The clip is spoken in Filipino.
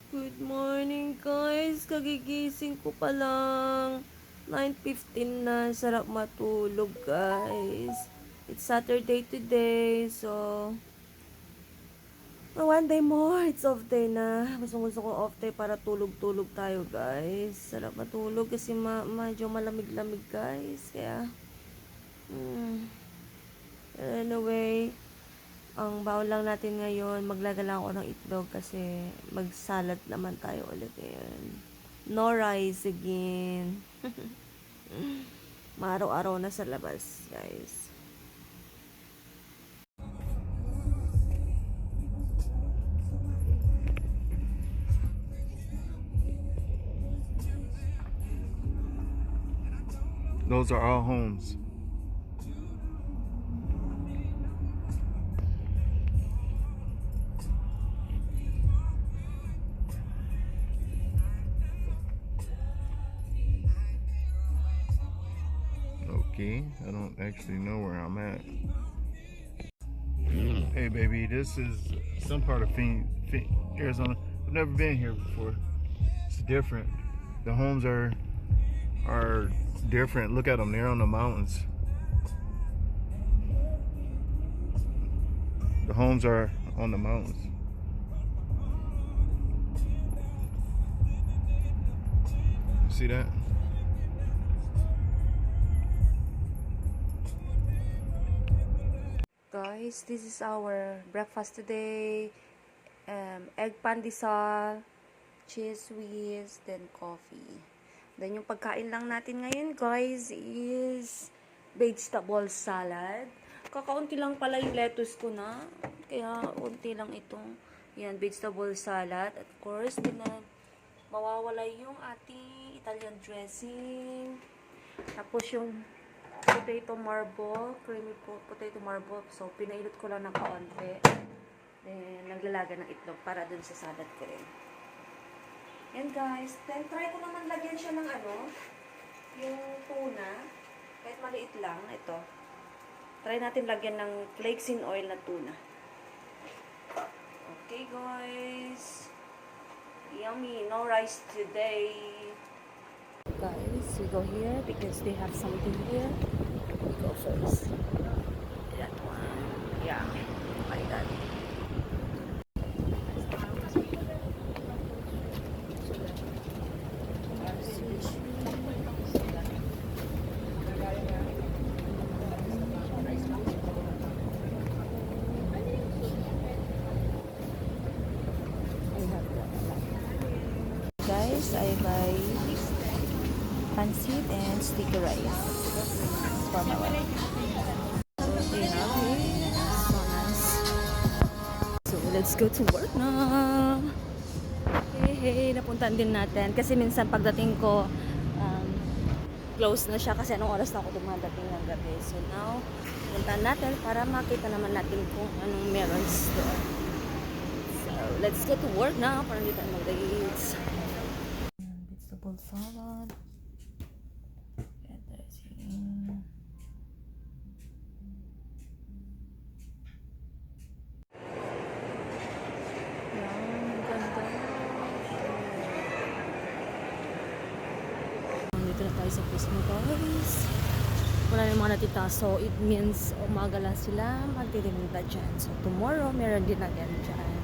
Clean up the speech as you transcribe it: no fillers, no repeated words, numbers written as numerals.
Good morning guys, kagigising ko pa lang. 9:15 na, sarap matulog guys. It's Saturday today, so one day more, it's off day na. Gusto ko off day para tulog-tulog tayo guys. Sarap matulog kasi medyo malamig-lamig guys. Kaya, anyway, ang baon lang natin ngayon, maglagala ako ng itlog kasi magsalad naman tayo ulit ngayon. No rice again. Maaraw-araw na sa labas, guys. Those are all homes. Okay, I don't actually know where I'm at. Hey, baby, this is some part of Arizona. I've never been here before. It's different. The homes are different. Look at them; they're on the mountains. The homes are on the mountains. See that? Guys, this is our breakfast today. Egg pandesal, cheese whiz, then coffee. Then yung pagkain lang natin ngayon, guys, is vegetable salad. Kakaunti lang pala yung lettuce ko na. Kaya, unti lang itong yan, vegetable salad. Of course, din na mawawala yung ating Italian dressing. Tapos yung potato marble, creamy potato marble. So, pinailot ko lang ng kaunti. Then, naglalaga ng itlog para dun sa salad ko rin. Yan guys. Then, try ko naman lagyan siya ng yung tuna. Kahit maliit lang. Ito. Try natin lagyan ng flakes in oil na tuna. Okay guys. Yummy. No rice today. Guys, we go here because they have something here. We go first. That one. Yeah. Like that. Guys, I buy pancit and sticky rice for my wife. So they have it. So nice. So let's go to work na. Hey, napuntahan din natin. Kasi minsan pagdating ko, close na siya kasi anong oras na ako dumadating ng gabi. So now, puntahan natin para makita naman natin kung anong meron doon. So let's go to work na para hindi tayo mag-dates. Vegetable salad. And dressing. Yan, ganda. Dito na tayo sa Pismo guys. Wala na yung mga natita. So it means umaga lang sila magtitinda dyan. So tomorrow meron din again dyan.